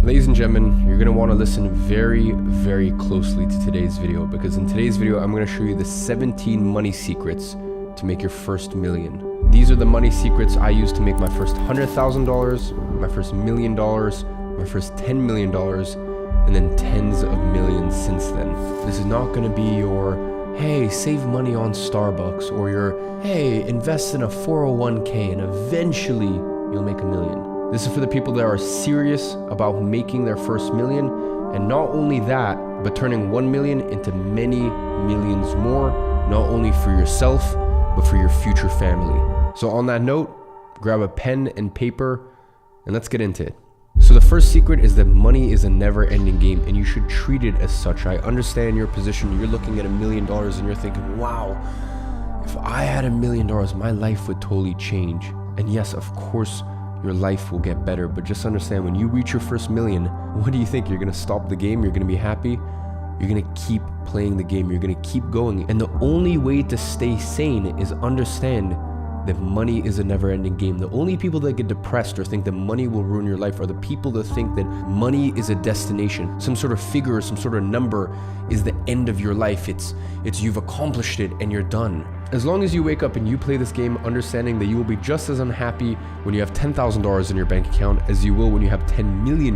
Ladies and gentlemen, you're going to want to listen very, very closely to today's video, because in today's video, I'm going to show you the 17 money secrets to make your first million. These are the money secrets I used to make my first $100,000, my first $1 million, my first $10 million, and then tens of millions since then. This is not going to be your, hey, save money on Starbucks, or your, hey, invest in a 401k and eventually you'll make $1 million. This is for the people that are serious about making their first million, and not only that, but turning 1 million into many millions more, not only for yourself, but for your future family. So on that note, grab a pen and paper and let's get into it. So the first secret is that money is a never-ending game, and you should treat it as such. I understand your position. You're looking at $1 million and you're thinking, wow, if I had $1 million, my life would totally change. And yes, of course, your life will get better, but just understand, when you reach your first million, what do you think? You're gonna stop the game? You're gonna be happy? You're gonna keep playing the game. You're gonna keep going. And the only way to stay sane is understand that money is a never-ending game. The only people that get depressed or think that money will ruin your life are the people that think that money is a destination. Some sort of figure, some sort of number is the end of your life. It's you've accomplished it and you're done. As long as you wake up and you play this game understanding that you will be just as unhappy when you have $10,000 in your bank account as you will when you have $10 million,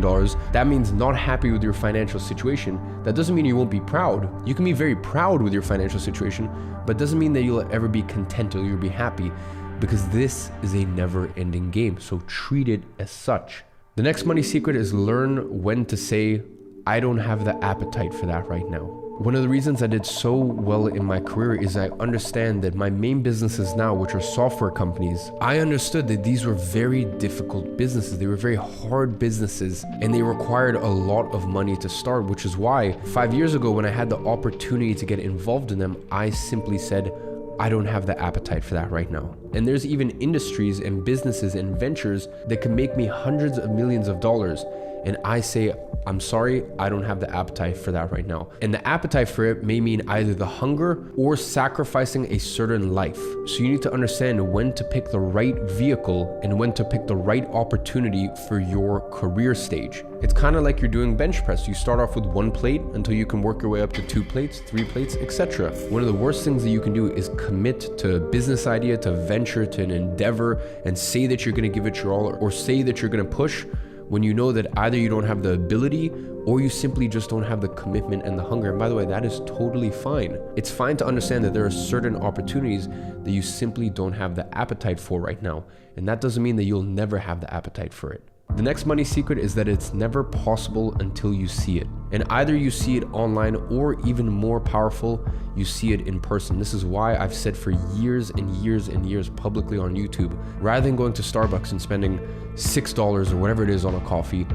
that means not happy with your financial situation. That doesn't mean you won't be proud. You can be very proud with your financial situation, but doesn't mean that you'll ever be content or you'll be happy, because this is a never-ending game. So treat it as such. The next money secret is learn when to say, I don't have the appetite for that right now. One of the reasons I did so well in my career is I understand that my main businesses now, which are software companies, I understood that these were very difficult businesses. They were very hard businesses, and they required a lot of money to start, which is why 5 years ago, when I had the opportunity to get involved in them, I simply said, I don't have the appetite for that right now. And there's even industries and businesses and ventures that can make me hundreds of millions of dollars. And I say, I'm sorry, I don't have the appetite for that right now. And the appetite for it may mean either the hunger or sacrificing a certain life. So you need to understand when to pick the right vehicle and when to pick the right opportunity for your career stage. It's kind of like you're doing bench press. You start off with 1 plate until you can work your way up to 2 plates, 3 plates, etc. One of the worst things that you can do is commit to a business idea, to venture, to an endeavor, and say that you're going to give it your all, or say that you're going to push, when you know that either you don't have the ability or you simply just don't have the commitment and the hunger. And by the way, that is totally fine. It's fine to understand that there are certain opportunities that you simply don't have the appetite for right now. And that doesn't mean that you'll never have the appetite for it. The next money secret is that it's never possible until you see it. And either you see it online, or even more powerful, you see it in person. This is why I've said for years and years and years publicly on YouTube, rather than going to Starbucks and spending $6 or whatever it is on a coffee,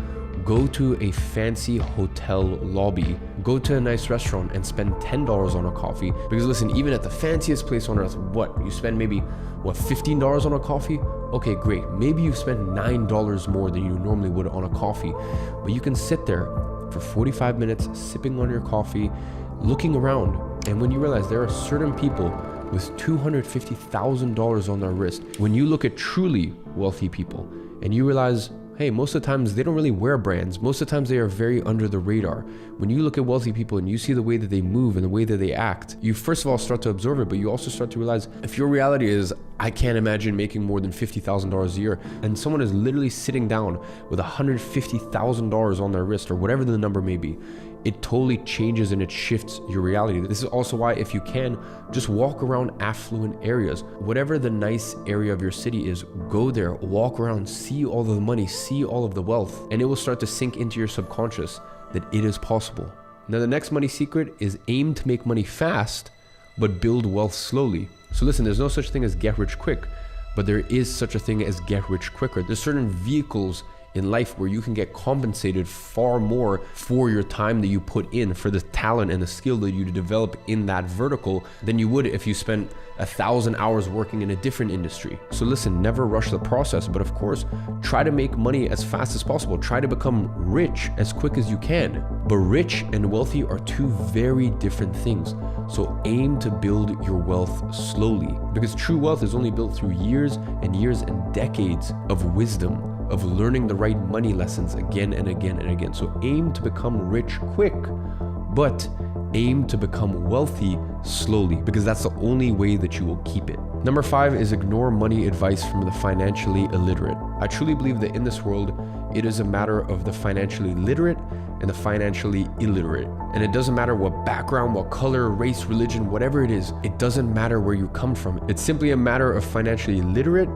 go to a fancy hotel lobby, go to a nice restaurant and spend $10 on a coffee. Because listen, even at the fanciest place on earth, you spend maybe, $15 on a coffee? Okay, great. Maybe you spend $9 more than you normally would on a coffee, but you can sit there for 45 minutes sipping on your coffee, looking around. And when you realize there are certain people with $250,000 on their wrist, when you look at truly wealthy people and you realize, hey, most of the times they don't really wear brands. Most of the times they are very under the radar. When you look at wealthy people and you see the way that they move and the way that they act, you first of all start to observe it, but you also start to realize, if your reality is, I can't imagine making more than $50,000 a year, and someone is literally sitting down with $150,000 on their wrist, or whatever the number may be, it totally changes and it shifts your reality. This is also why, if you can, just walk around affluent areas. Whatever the nice area of your city is, go there, walk around, see all of the money, see all of the wealth, and it will start to sink into your subconscious that it is possible. Now, the next money secret is aim to make money fast, but build wealth slowly. So listen, there's no such thing as get rich quick, but there is such a thing as get rich quicker. There's certain vehicles in life where you can get compensated far more for your time that you put in, for the talent and the skill that you develop in that vertical, than you would if you spent 1,000 hours working in a different industry. So listen, never rush the process, but of course, try to make money as fast as possible. Try to become rich as quick as you can. But rich and wealthy are two very different things. So aim to build your wealth slowly, because true wealth is only built through years and years and decades of wisdom. of learning the right money lessons again and again and again. So aim to become rich quick, but aim to become wealthy slowly, because that's the only way that you will keep it. Number 5 is ignore money advice from the financially illiterate. I truly believe that in this world, it is a matter of the financially literate and the financially illiterate. And it doesn't matter what background, what color, race, religion, whatever it is, it doesn't matter where you come from. It's simply a matter of financially literate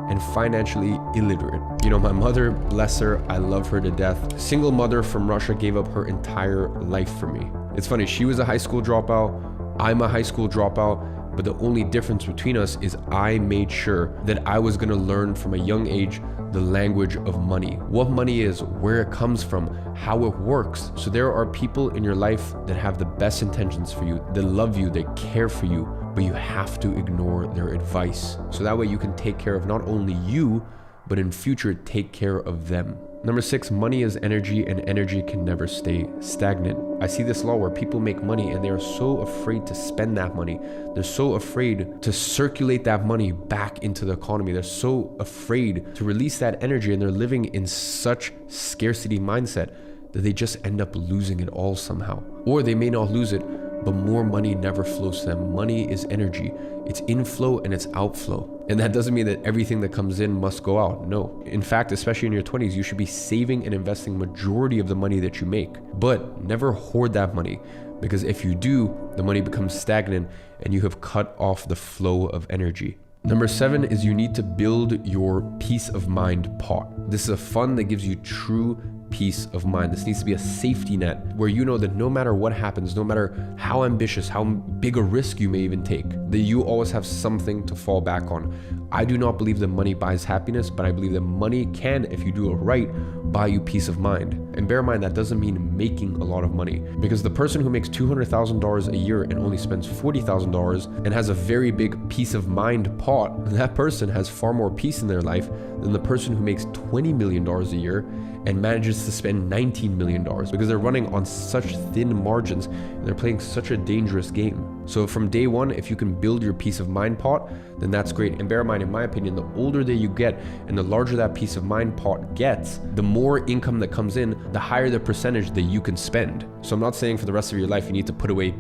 and financially illiterate. You know, my mother, bless her, I love her to death. Single mother from Russia, gave up her entire life for me. It's funny, she was a high school dropout, I'm a high school dropout, but the only difference between us is I made sure that I was gonna learn from a young age the language of money. What money is, where it comes from, how it works. So there are people in your life that have the best intentions for you, that love you, that care for you, but you have to ignore their advice. So that way you can take care of not only you, but in future, take care of them. Number 6, money is energy, and energy can never stay stagnant. I see this law where people make money and they are so afraid to spend that money. They're so afraid to circulate that money back into the economy. They're so afraid to release that energy, and they're living in such scarcity mindset that they just end up losing it all somehow. Or they may not lose it, but more money never flows to them. Money is energy. It's inflow and it's outflow. And that doesn't mean that everything that comes in must go out. No. In fact, especially in your 20s, you should be saving and investing majority of the money that you make. But never hoard that money, because if you do, the money becomes stagnant and you have cut off the flow of energy. Number 7 is you need to build your peace of mind pot. This is a fund that gives you true peace of mind. This needs to be a safety net where you know that no matter what happens, no matter how ambitious, how big a risk you may even take, that you always have something to fall back on. I do not believe that money buys happiness, but I believe that money can, if you do it right, buy you peace of mind. And bear in mind, that doesn't mean making a lot of money, because the person who makes $200,000 a year and only spends $40,000 and has a very big peace of mind pot, that person has far more peace in their life than the person who makes $20 million a year and manages to spend $19 million, because they're running on such thin margins and they're playing such a dangerous game. So from day one, if you can build your peace of mind pot, then that's great. And bear in mind, in my opinion, the older that you get and the larger that peace of mind pot gets, the more income that comes in, the higher the percentage that you can spend. So I'm not saying for the rest of your life you need to put away,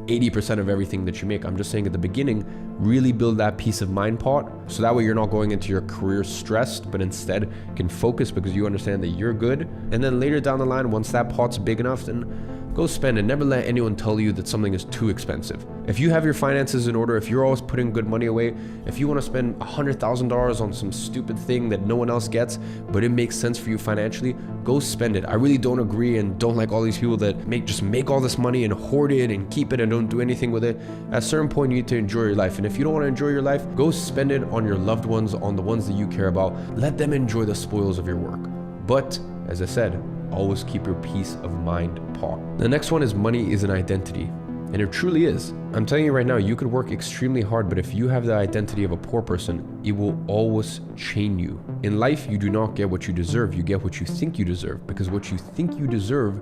80% of everything that you make. I'm just saying at the beginning, really build that peace of mind pot, so that way you're not going into your career stressed, but instead can focus because you understand that you're good. And then later down the line, once that pot's big enough, then go spend it. Never let anyone tell you that something is too expensive. If you have your finances in order, if you're always putting good money away, if you want to spend $100,000 on some stupid thing that no one else gets, but it makes sense for you financially, go spend it. I really don't agree and don't like all these people that just make all this money and hoard it and keep it and don't do anything with it. At a certain point, you need to enjoy your life. And if you don't want to enjoy your life, go spend it on your loved ones, on the ones that you care about. Let them enjoy the spoils of your work. But as I said, always keep your peace of mind pot. The next one is money is an identity. And it truly is. I'm telling you right now, you could work extremely hard, but if you have the identity of a poor person, it will always chain you. In life, you do not get what you deserve. You get what you think you deserve, because what you think you deserve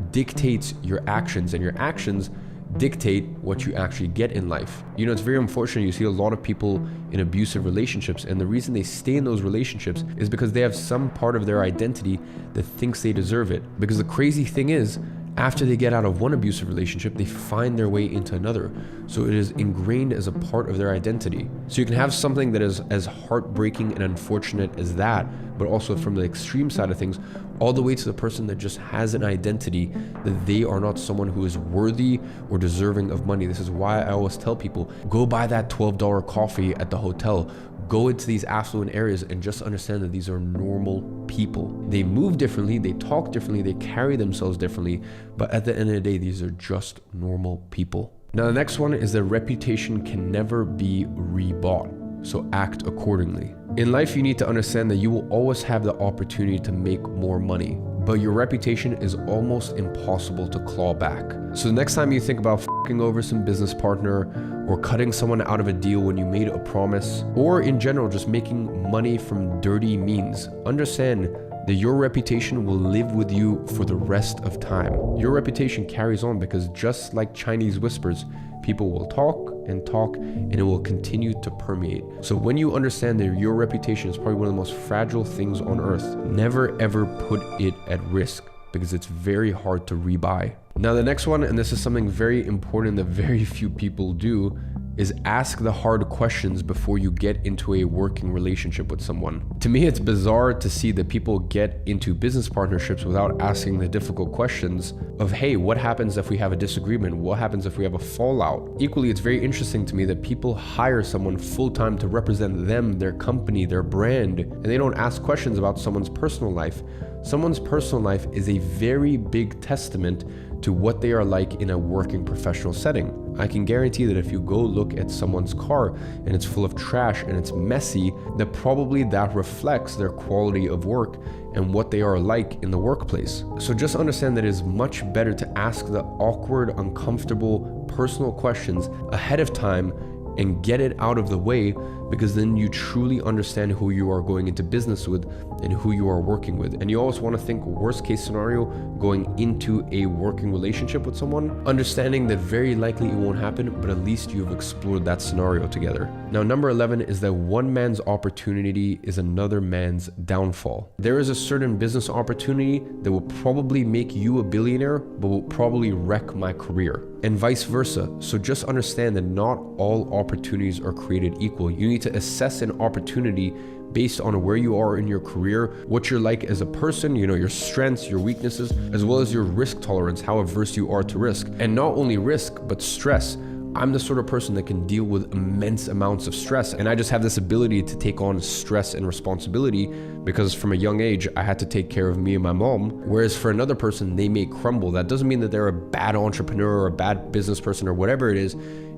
dictates your actions, and your actions dictate what you actually get in life. It's very unfortunate. You see a lot of people in abusive relationships, and the reason they stay in those relationships is because they have some part of their identity that thinks they deserve it. Because the crazy thing is, after they get out of one abusive relationship, they find their way into another. So it is ingrained as a part of their identity. So you can have something that is as heartbreaking and unfortunate as that, but also from the extreme side of things, all the way to the person that just has an identity that they are not someone who is worthy or deserving of money. This is why I always tell people, go buy that $12 coffee at the hotel. Go into these affluent areas and just understand that these are normal people. They move differently, they talk differently, they carry themselves differently, but at the end of the day, these are just normal people. Now, the next one is that reputation can never be rebought, so act accordingly. In life, you need to understand that you will always have the opportunity to make more money, but your reputation is almost impossible to claw back. So the next time you think about f***ing over some business partner or cutting someone out of a deal when you made a promise, or in general just making money from dirty means, understand that your reputation will live with you for the rest of time. Your reputation carries on because just like Chinese whispers, people will talk and talk, and it will continue to permeate. So when you understand that your reputation is probably one of the most fragile things on earth, never ever put it at risk, because it's very hard to rebuy. Now the next one, and this is something very important that very few people do, is ask the hard questions before you get into a working relationship with someone. To me, it's bizarre to see that people get into business partnerships without asking the difficult questions of, hey, what happens if we have a disagreement? What happens if we have a fallout? Equally, it's very interesting to me that people hire someone full-time to represent them, their company, their brand, and they don't ask questions about someone's personal life. Someone's personal life is a very big testament to what they are like in a working professional setting. I can guarantee that if you go look at someone's car and it's full of trash and it's messy, that probably that reflects their quality of work and what they are like in the workplace. So just understand that it is much better to ask the awkward, uncomfortable, personal questions ahead of time and get it out of the way, because then you truly understand who you are going into business with and who you are working with. And you always want to think worst case scenario going into a working relationship with someone, understanding that very likely it won't happen, but at least you've explored that scenario together. Now, number 11 is that one man's opportunity is another man's downfall. There is a certain business opportunity that will probably make you a billionaire, but will probably wreck my career, and vice versa. So just understand that not all opportunities are created equal. You need to assess an opportunity based on where you are in your career, what you're like as a person, your strengths, your weaknesses, as well as your risk tolerance, how averse you are to risk. And not only risk, but stress. I'm the sort of person that can deal with immense amounts of stress, and I just have this ability to take on stress and responsibility because from a young age, I had to take care of me and my mom, whereas for another person, they may crumble. That doesn't mean that they're a bad entrepreneur or a bad business person or whatever it is.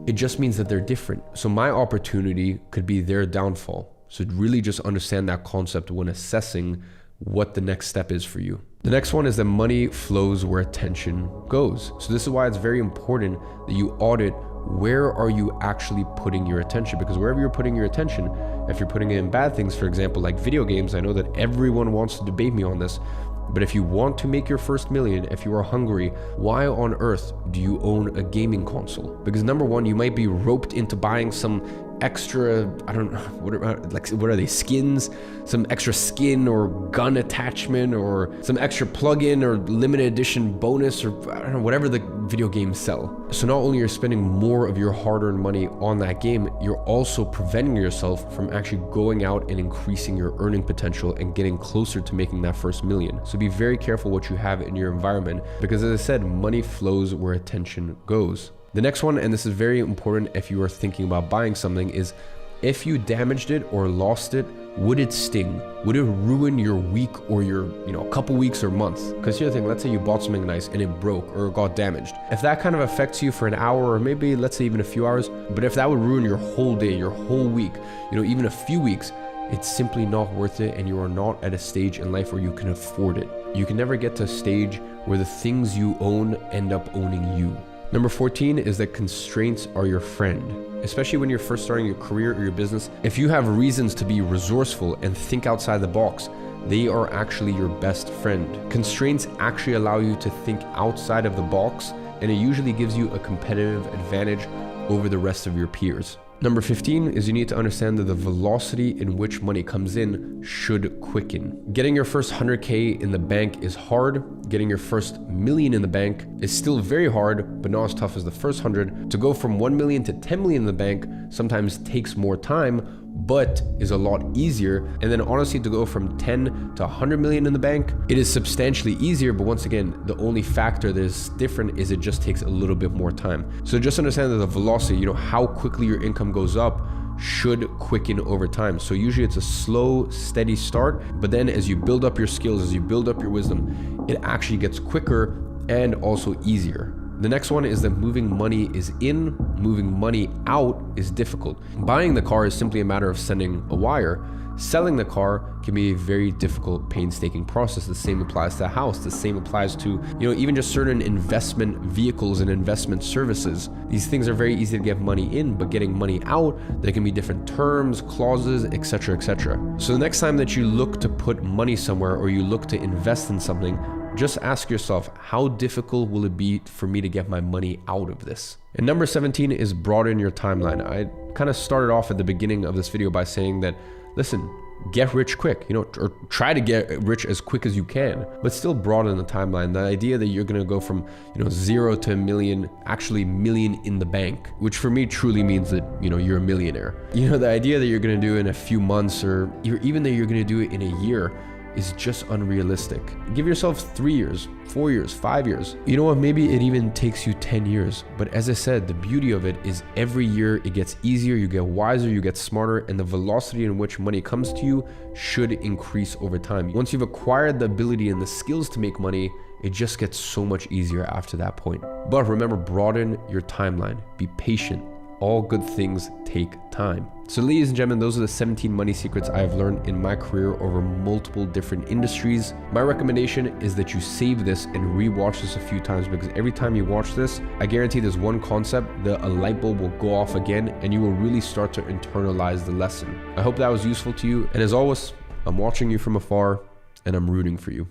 It just means that they're different. So my opportunity could be their downfall. So really just understand that concept when assessing what the next step is for you. The next one is that money flows where attention goes. So this is why it's very important that you audit where are you actually putting your attention, because wherever you're putting your attention, if you're putting it in bad things, for example, like video games, I know that everyone wants to debate me on this, but if you want to make your first million, if you are hungry, why on earth do you own a gaming console? Because number one, you might be roped into buying some extra, I don't know, what are they, skins? Some extra skin or gun attachment or some extra plugin or limited edition bonus or I don't know, whatever the video games sell. So not only are you spending more of your hard-earned money on that game, you're also preventing yourself from actually going out and increasing your earning potential and getting closer to making that first million. So be very careful what you have in your environment, because as I said, money flows where attention goes. The next one, and this is very important if you are thinking about buying something, is if you damaged it or lost it, would it sting? Would it ruin your week or your, couple weeks or months? Because here's the thing, let's say you bought something nice and it broke or got damaged. If that kind of affects you for an hour or maybe let's say even a few hours, but if that would ruin your whole day, your whole week, even a few weeks, it's simply not worth it, and you are not at a stage in life where you can afford it. You can never get to a stage where the things you own end up owning you. Number 14 is that constraints are your friend, especially when you're first starting your career or your business. If you have reasons to be resourceful and think outside the box, they are actually your best friend. Constraints actually allow you to think outside of the box, and it usually gives you a competitive advantage over the rest of your peers. Number 15 is you need to understand that the velocity in which money comes in should quicken. Getting your first 100K in the bank is hard. Getting your first million in the bank is still very hard, but not as tough as the first 100. To go from 1 million to 10 million in the bank sometimes takes more time, but is a lot easier. And then honestly, to go from 10 to 100 million in the bank, it is substantially easier. But once again, the only factor that is different is it just takes a little bit more time. So just understand that the velocity, how quickly your income goes up should quicken over time. So usually it's a slow, steady start, but then as you build up your skills, as you build up your wisdom, it actually gets quicker and also easier. The next one is that moving money is in, moving money out is difficult. Buying the car is simply a matter of sending a wire. Selling the car can be a very difficult, painstaking process. The same applies to a house. The same applies to, even just certain investment vehicles and investment services. These things are very easy to get money in, but getting money out, there can be different terms, clauses, etc., etc. So the next time that you look to put money somewhere or you look to invest in something, just ask yourself, how difficult will it be for me to get my money out of this? And number 17 is broaden your timeline. I kind of started off at the beginning of this video by saying that, listen, get rich quick, or try to get rich as quick as you can, but still broaden the timeline. The idea that you're going to go from, 0 to a million, actually million in the bank, which for me truly means that, you're a millionaire. The idea that you're going to do it in a few months, or even that you're going to do it in a year, is just unrealistic. Give yourself 3 years, 4 years, 5 years. You know what? Maybe it even takes you 10 years. But as I said, the beauty of it is every year it gets easier, you get wiser, you get smarter, and the velocity in which money comes to you should increase over time. Once you've acquired the ability and the skills to make money, it just gets so much easier after that point. But remember, broaden your timeline. Be patient. All good things take time. So ladies and gentlemen, those are the 17 money secrets I have learned in my career over multiple different industries. My recommendation is that you save this and rewatch this a few times, because every time you watch this, I guarantee there's one concept that a light bulb will go off again and you will really start to internalize the lesson. I hope that was useful to you. And as always, I'm watching you from afar and I'm rooting for you.